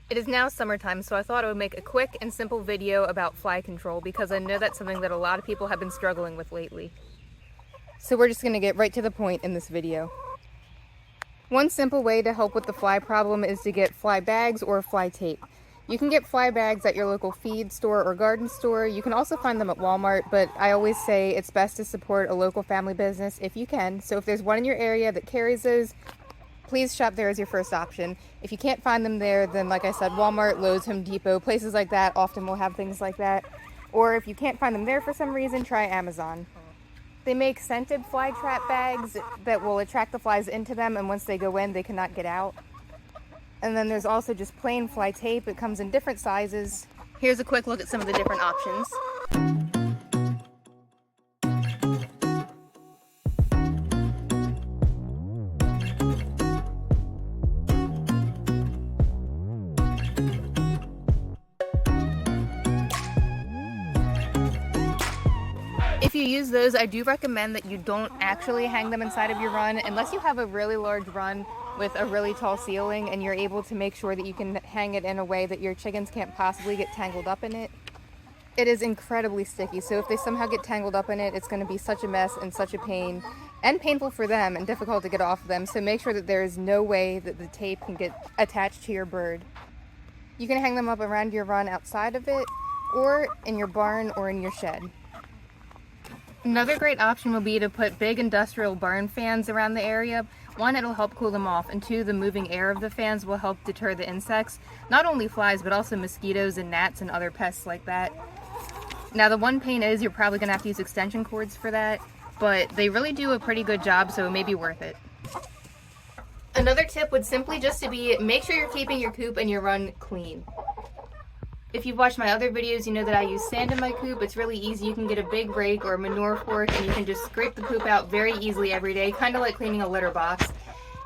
It is now summertime, so I thought I would make a quick and simple video about fly control because I know that's something that a lot of people have been struggling with lately. So we're just going to get right to the point in this video. One simple way to help with the fly problem is to get fly bags or fly tape. You can get fly bags at your local feed store or garden store. You can also find them at Walmart, but I always say it's best to support a local family business if you can. So if there's one in your area that carries those, please shop there as your first option. If you can't find them there, then like I said, Walmart, Lowe's, Home Depot, places like that often will have things like that. Or if you can't find them there for some reason, try Amazon. They make scented fly trap bags that will attract the flies into them, and once they go in, they cannot get out. And then there's also just plain fly tape. It comes in different sizes. Here's a quick look at some of the different options. If you use those, I do recommend that you don't actually hang them inside of your run unless you have a really large run with a really tall ceiling and you're able to make sure that you can hang it in a way that your chickens can't possibly get tangled up in it. It is incredibly sticky, so if they somehow get tangled up in it, it's going to be such a mess and such a pain and painful for them and difficult to get off of them, so make sure that there is no way that the tape can get attached to your bird. You can hang them up around your run outside of it or in your barn or in your shed. Another great option will be to put big industrial barn fans around the area. One, it'll help cool them off, and two, the moving air of the fans will help deter the insects, not only flies, but also mosquitoes and gnats and other pests like that. Now, the one pain is you're probably going to have to use extension cords for that, but they really do a pretty good job, so it may be worth it. Another tip would simply just to be, make sure you're keeping your coop and your run clean. If you've watched my other videos, you know that I use sand in my coop. It's really easy. You can get a big rake or a manure fork and you can just scrape the poop out very easily every day, kind of like cleaning a litter box.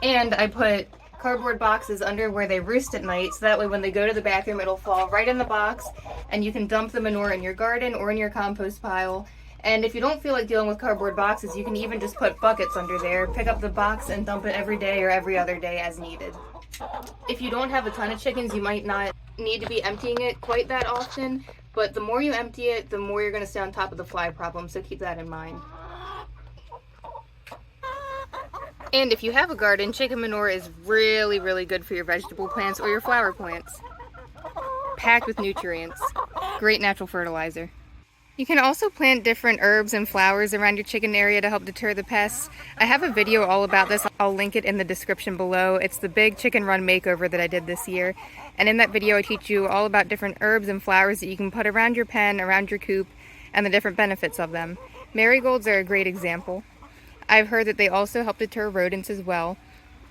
And I put cardboard boxes under where they roost at night, so that way when they go to the bathroom, it'll fall right in the box and you can dump the manure in your garden or in your compost pile. And if you don't feel like dealing with cardboard boxes, you can even just put buckets under there, pick up the box and dump it every day or every other day as needed. If you don't have a ton of chickens, you might not need to be emptying it quite that often, but the more you empty it, the more you're going to stay on top of the fly problem, so keep that in mind. And if you have a garden, chicken manure is really, really good for your vegetable plants or your flower plants. Packed with nutrients. Great natural fertilizer. You can also plant different herbs and flowers around your chicken area to help deter the pests. I have a video all about this. I'll link it in the description below. It's the big chicken run makeover that I did this year. And in that video I teach you all about different herbs and flowers that you can put around your pen, around your coop, and the different benefits of them. Marigolds are a great example. I've heard that they also help deter rodents as well.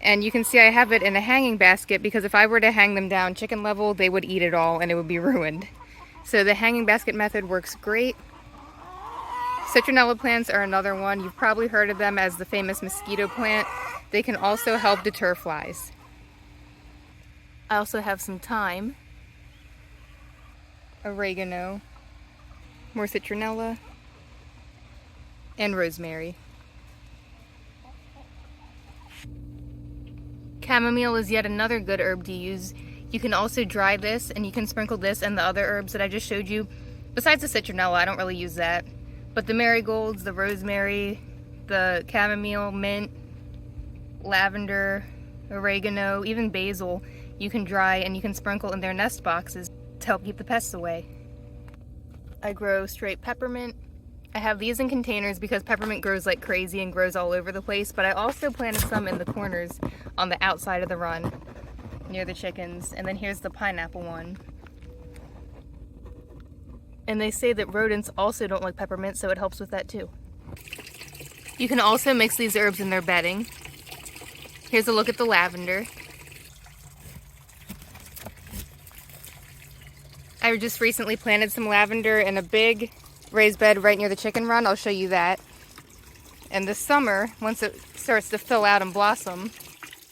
And you can see I have it in a hanging basket because if I were to hang them down chicken level, they would eat it all and it would be ruined. So the hanging basket method works great. Citronella plants are another one. You've probably heard of them as the famous mosquito plant. They can also help deter flies. I also have some thyme, oregano, more citronella, and rosemary. Chamomile is yet another good herb to use. You can also dry this and you can sprinkle this and the other herbs that I just showed you. Besides the citronella, I don't really use that. But the marigolds, the rosemary, the chamomile, mint, lavender, oregano, even basil, you can dry and you can sprinkle in their nest boxes to help keep the pests away. I grow straight peppermint. I have these in containers because peppermint grows like crazy and grows all over the place, but I also planted some in the corners on the outside of the run near the chickens. And then here's the pineapple one. And they say that rodents also don't like peppermint, so it helps with that too. You can also mix these herbs in their bedding. Here's a look at the lavender. I just recently planted some lavender in a big raised bed right near the chicken run. I'll show you that. And this summer, once it starts to fill out and blossom,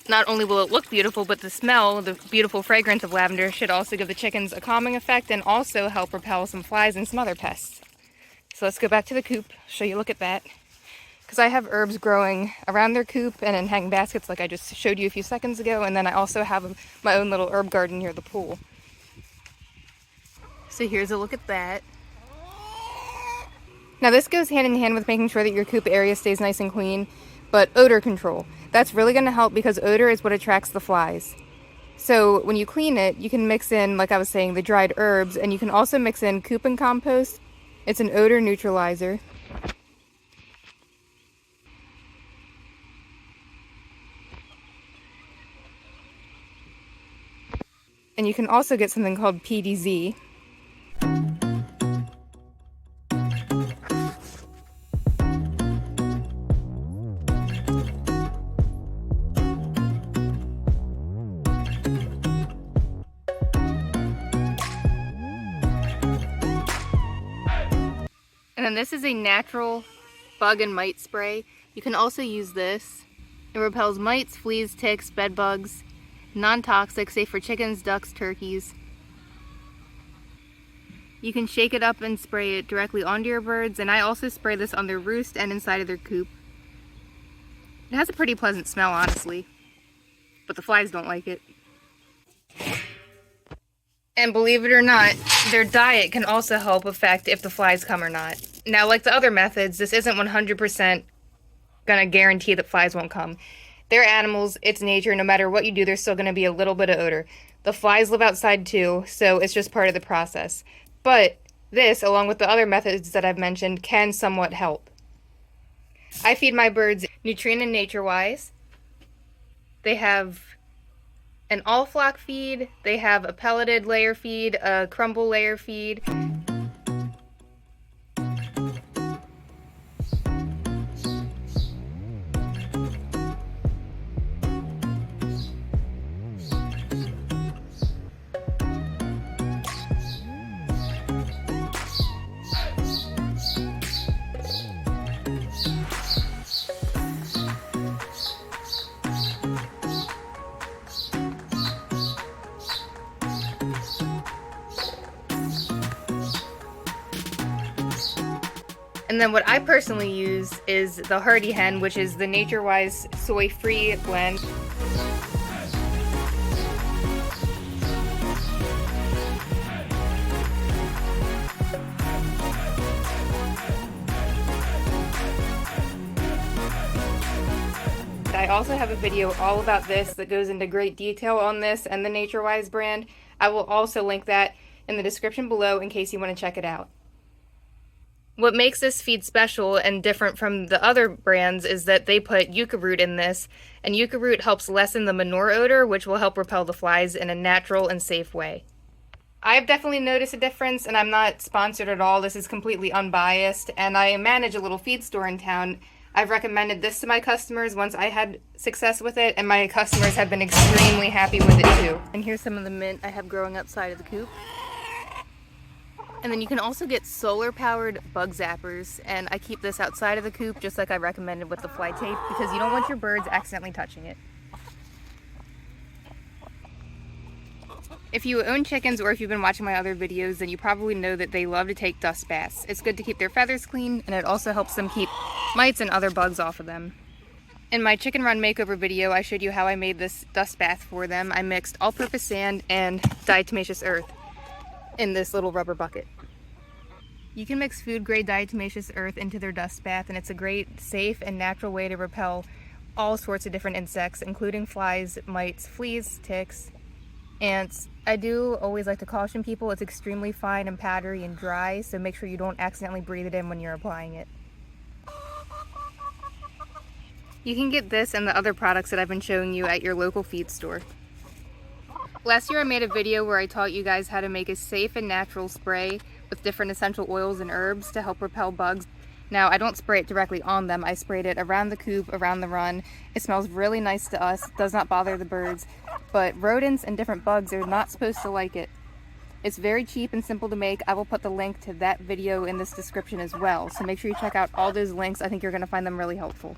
not only will it look beautiful, but the smell, the beautiful fragrance of lavender should also give the chickens a calming effect and also help repel some flies and some other pests. So let's go back to the coop, show you a look at that. because I have herbs growing around their coop and in hang baskets like I just showed you a few seconds ago, and then I also have my own little herb garden near the pool. So here's a look at that. Now this goes hand in hand with making sure that your coop area stays nice and clean, but odor control. That's really going to help because odor is what attracts the flies. So when you clean it, you can mix in, like I was saying, the dried herbs, and you can also mix in coop and compost. It's an odor neutralizer. And you can also get something called PDZ. And then this is a natural bug and mite spray. You can also use this. It repels mites, fleas, ticks, bed bugs. Non-toxic, safe for chickens, ducks, turkeys. You can shake it up and spray it directly onto your birds, and I also spray this on their roost and inside of their coop. It has a pretty pleasant smell, honestly, but the flies don't like it. And believe it or not, their diet can also help affect if the flies come or not. Now, like the other methods, this isn't 100% gonna guarantee that flies won't come. They're animals, it's nature, no matter what you do, there's still gonna be a little bit of odor. The flies live outside too, so it's just part of the process. But this, along with the other methods that I've mentioned, can somewhat help. I feed my birds Nutrien and NatureWise. They have an all-flock feed, they have a pelleted layer feed, a crumble layer feed. And then what I personally use is the Hardy Hen, which is the NatureWise soy-free blend. I also have a video all about this that goes into great detail on this and the NatureWise brand. I will also link that in the description below in case you want to check it out. What makes this feed special and different from the other brands is that they put yucca root in this, and yucca root helps lessen the manure odor, which will help repel the flies in a natural and safe way. I've definitely noticed a difference, and I'm not sponsored at all. This is completely unbiased, and I manage a little feed store in town. I've recommended this to my customers once I had success with it, and my customers have been extremely happy with it too. And here's some of the mint I have growing outside of the coop. And then you can also get solar-powered bug zappers, and I keep this outside of the coop just like I recommended with the fly tape because you don't want your birds accidentally touching it. If you own chickens or if you've been watching my other videos, then you probably know that they love to take dust baths. It's good to keep their feathers clean, and it also helps them keep mites and other bugs off of them. In my chicken run makeover video, I showed you how I made this dust bath for them. I mixed all-purpose sand and diatomaceous earth in this little rubber bucket. You can mix food-grade diatomaceous earth into their dust bath, and it's a great, safe, and natural way to repel all sorts of different insects, including flies, mites, fleas, ticks, ants. I do always like to caution people, it's extremely fine and powdery and dry, so make sure you don't accidentally breathe it in when you're applying it. You can get this and the other products that I've been showing you at your local feed store. Last year I made a video where I taught you guys how to make a safe and natural spray with different essential oils and herbs to help repel bugs. Now, I don't spray it directly on them, I sprayed it around the coop, around the run. It smells really nice to us, does not bother the birds, but rodents and different bugs are not supposed to like it. It's very cheap and simple to make. I will put the link to that video in this description as well, so make sure you check out all those links. I think you're going to find them really helpful.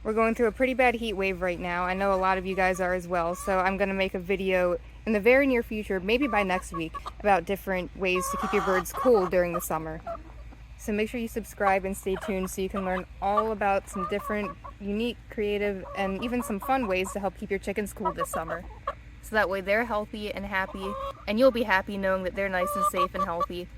We're going through a pretty bad heat wave right now. I know a lot of you guys are as well, so I'm going to make a video in the very near future, maybe by next week, about different ways to keep your birds cool during the summer. So make sure you subscribe and stay tuned so you can learn all about some different, unique, creative, and even some fun ways to help keep your chickens cool this summer. So that way they're healthy and happy, and you'll be happy knowing that they're nice and safe and healthy.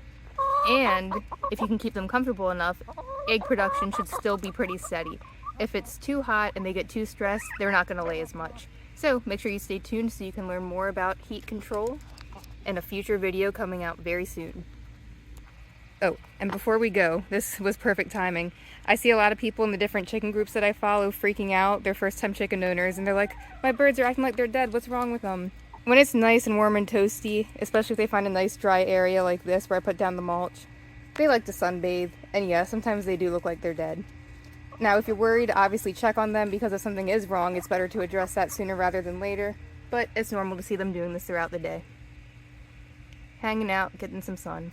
And if you can keep them comfortable enough, egg production should still be pretty steady. If it's too hot and they get too stressed, they're not going to lay as much. So make sure you stay tuned so you can learn more about heat control in a future video coming out very soon. Oh, and before we go, this was perfect timing. I see a lot of people in the different chicken groups that I follow freaking out, they're first-time chicken owners, and they're like, my birds are acting like they're dead, what's wrong with them? When it's nice and warm and toasty, especially if they find a nice dry area like this where I put down the mulch, they like to sunbathe, and yeah, sometimes they do look like they're dead. Now, if you're worried, obviously check on them, because if something is wrong, it's better to address that sooner rather than later, but it's normal to see them doing this throughout the day. Hanging out, getting some sun.